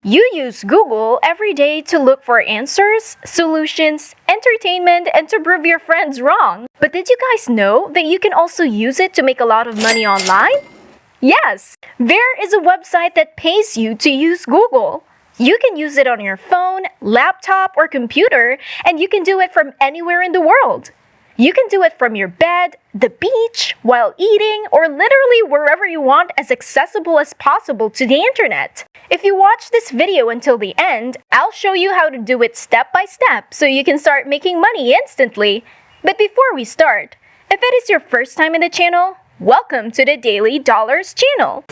You use Google every day to look for answers, solutions, entertainment, and to prove your friends wrong. But did you guys know that you can also use it to make a lot of money online? Yes, there is a website that pays you to use Google. You can use it on your phone, laptop, or computer, and you can do it from anywhere in the world. You can do it from your bed, the beach, while eating, or literally wherever you want, as accessible as possible to the internet. If you watch this video until the end, I'll show you how to do it step by step so you can start making money instantly. But before we start, if it is your first time in the channel, welcome to the Daily Dollars channel.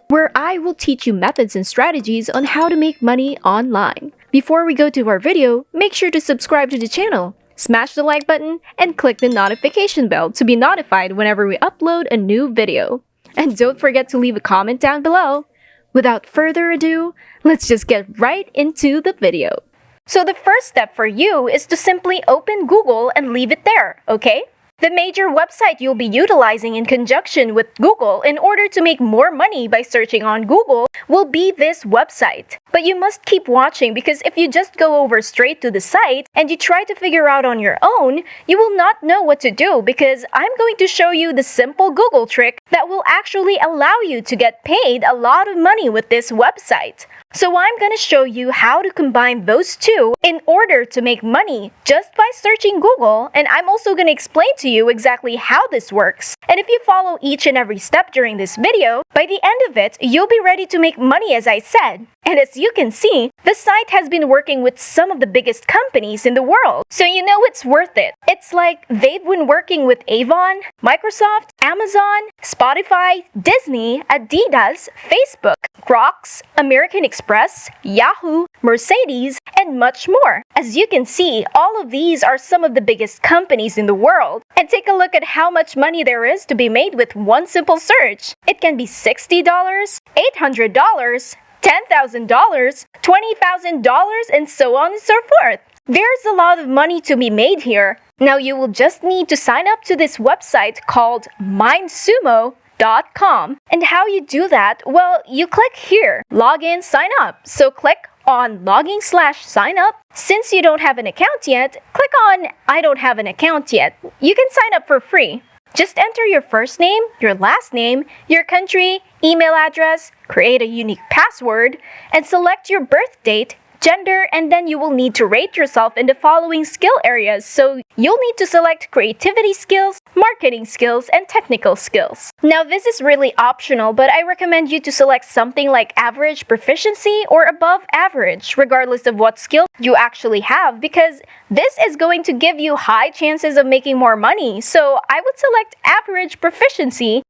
Where I will teach you methods and strategies on how to make money online. Before we go to our video, make sure to subscribe to the channel, smash the like button, and click the notification bell to be notified whenever we upload a new video. And don't forget to leave a comment down below. Without further ado, let's just get right into the video. So the first step for you is to simply open Google and leave it there, okay? The major website you'll be utilizing in conjunction with Google in order to make more money by searching on Google will be this website. But you must keep watching because if you just go over straight to the site and you try to figure out on your own, you will not know what to do because I'm going to show you the simple Google trick that will actually allow you to get paid a lot of money with this website. So I'm going to show you how to combine those two in order to make money just by searching Google, and I'm also going to explain to you exactly how this works. And if you follow each and every step during this video, by the end of it, you'll be ready to make money as I said. And as you can see, the site has been working with some of the biggest companies in the world. So you know it's worth it. It's like they've been working with Avon, Microsoft, Amazon, Spotify, Disney, Adidas, Facebook, Crocs, American Express, Yahoo, Mercedes, and much more. As you can see, all of these are some of the biggest companies in the world. And take a look at how much money there is to be made with one simple search. It can be $60, $800, $10,000, $20,000, and so on and so forth. There's a lot of money to be made here. Now you will just need to sign up to this website called MindSumo.com. And how you do that? Well, you click here, login, sign up. So click on logging/sign up. Since you don't have an account yet, click on I don't have an account yet. You can sign up for free. Just enter your first name, your last name, your country, email address, create a unique password, and select your birth date, gender, and then you will need to rate yourself in the following skill areas. So you'll need to select creativity skills, marketing skills, and technical skills. Now this is really optional, but I recommend you to select something like average proficiency or above average, regardless of what skill you actually have, because this is going to give you high chances of making more money. So I would select average proficiency,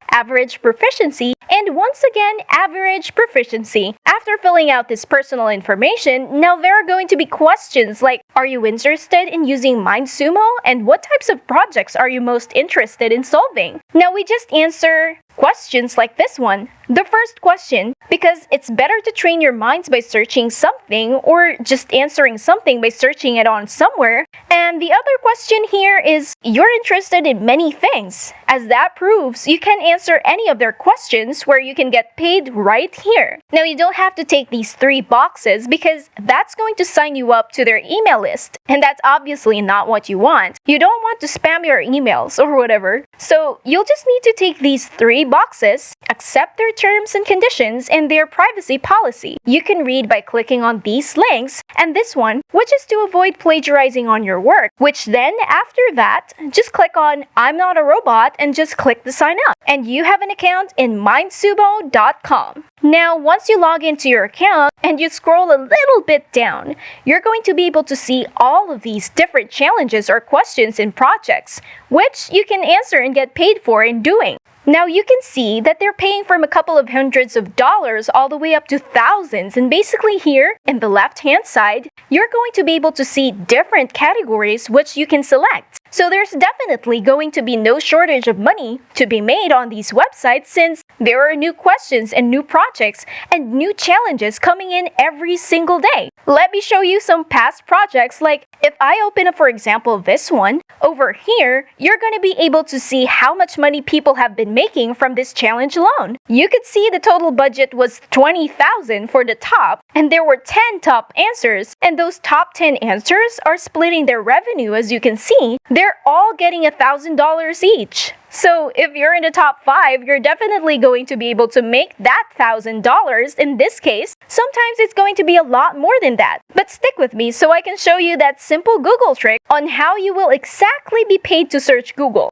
and once again, average proficiency. After filling out this personal information, now there are going to be questions like, are you interested in using MindSumo? And what types of projects are you most interested in solving? Now we just answer questions like this one. The first question, because it's better to train your minds by searching something or just answering something by searching it on somewhere. And the other question here is, you're interested in many things. As that proves, you can answer any of their questions where you can get paid right here. Now you don't have to take these three boxes because that's going to sign you up to their email list. And that's obviously not what you want. You don't want to spam your emails or whatever. So you'll just need to take these three boxes, accept their terms and conditions, and their privacy policy. You can read by clicking on these links, and this one, which is to avoid plagiarizing on your work, which then after that, just click on I'm not a robot and just click the sign up. And you have an account in MindSumo.com. Now, once you log into your account and you scroll a little bit down, you're going to be able to see all of these different challenges or questions in projects, which you can answer and get paid for in doing. Now you can see that they're paying from a couple of hundreds of dollars all the way up to thousands, and basically here in the left hand side, you're going to be able to see different categories which you can select. So there's definitely going to be no shortage of money to be made on these websites since there are new questions and new projects and new challenges coming in every single day. Let me show you some past projects. Like if I open up, for example, this one, over here, you're going to be able to see how much money people have been making from this challenge alone. You could see the total budget was 20,000 for the top, and there were 10 top answers, and those top 10 answers are splitting their revenue. As you can see, they're all getting $1,000 each. So if you're in the top 5, you're definitely going to be able to make that $1,000 in this case. Sometimes it's going to be a lot more than that. But stick with me so I can show you that simple Google trick on how you will exactly be paid to search Google.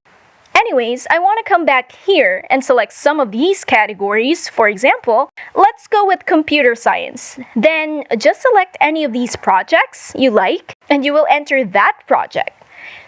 Anyways, I want to come back here and select some of these categories. For example, let's go with computer science. Then just select any of these projects you like and you will enter that project.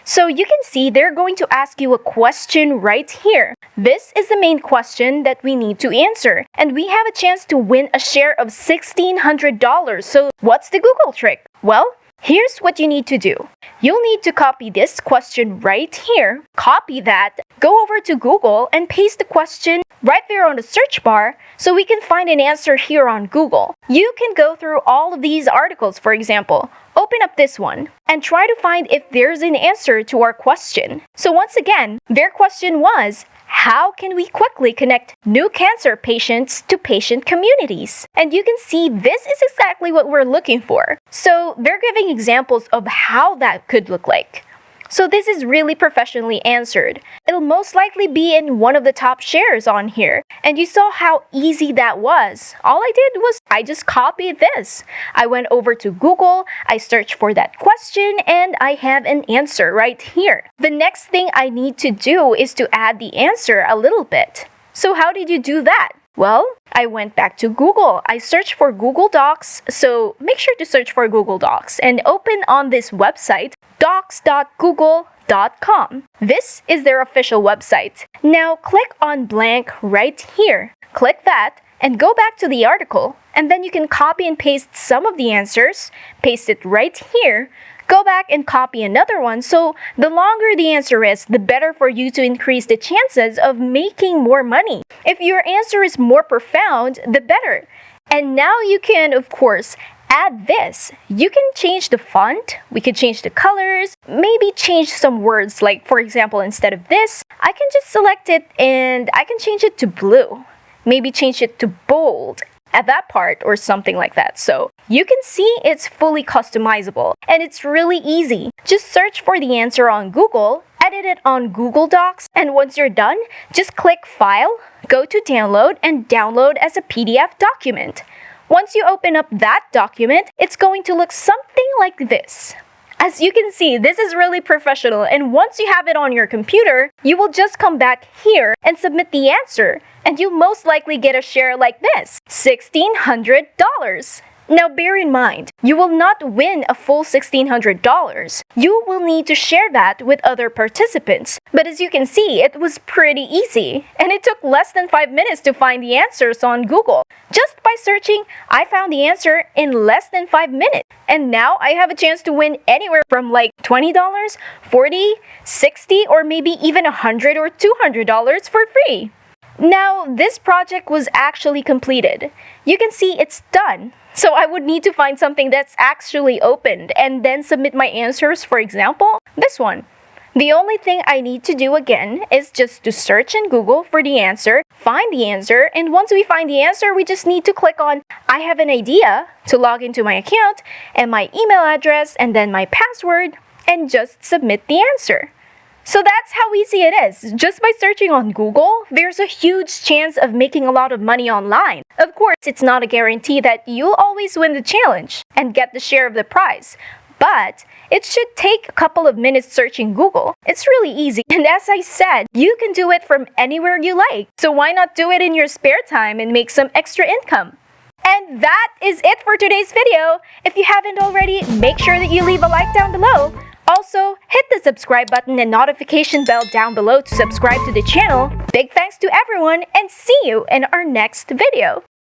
So you can see they're going to ask you a question right here. This is the main question that we need to answer. And we have a chance to win a share of $1,600. So what's the Google trick? Well, here's what you need to do. You'll need to copy this question right here, copy that, go over to Google and paste the question right there on the search bar so we can find an answer here on Google. You can go through all of these articles, for example. Open up this one and try to find if there's an answer to our question. So once again, their question was, how can we quickly connect new cancer patients to patient communities? And you can see this is exactly what we're looking for. So they're giving examples of how that could look like. So this is really professionally answered. It'll most likely be in one of the top shares on here. And you saw how easy that was. All I did was I just copied this. I went over to Google, I searched for that question, and I have an answer right here. The next thing I need to do is to add the answer a little bit. So how did you do that? Well, I went back to Google. I searched for Google Docs, so make sure to search for Google Docs and open on this website, docs.google.com. This is their official website. Now click on blank right here. Click that and go back to the article, and then you can copy and paste some of the answers, paste it right here, go back and copy another one. So the longer the answer is, the better for you to increase the chances of making more money. If your answer is more profound, the better. And now you can, of course, add this. You can change the font, we could change the colors, maybe change some words. Like for example, instead of this, I can just select it and I can change it to blue. Maybe change it to bold at that part or something like that. So you can see it's fully customizable and it's really easy. Just search for the answer on Google, edit it on Google Docs, and once you're done, just click File, go to Download, and download as a PDF document. Once you open up that document, it's going to look something like this. As you can see, this is really professional, and once you have it on your computer, you will just come back here and submit the answer, and you'll most likely get a share like this, $1,600. Now bear in mind, you will not win a full $1,600. You will need to share that with other participants. But as you can see, it was pretty easy, and it took less than 5 minutes to find the answers on Google. Just by searching, I found the answer in less than 5 minutes. And now I have a chance to win anywhere from like $20, $40, $60, or maybe even $100 or $200 for free. Now, this project was actually completed. You can see it's done. So I would need to find something that's actually opened and then submit my answers, for example, this one. The only thing I need to do again is just to search in Google for the answer, find the answer, and once we find the answer, we just need to click on I have an idea to log into my account and my email address and then my password and just submit the answer. So that's how easy it is. Just by searching on Google, there's a huge chance of making a lot of money online. Of course, it's not a guarantee that you'll always win the challenge and get the share of the prize. But it should take a couple of minutes searching Google. It's really easy. And as I said, you can do it from anywhere you like. So why not do it in your spare time and make some extra income? And that is it for today's video. If you haven't already, make sure that you leave a like down below. Also, hit the subscribe button and notification bell down below to subscribe to the channel. Big thanks to everyone and see you in our next video.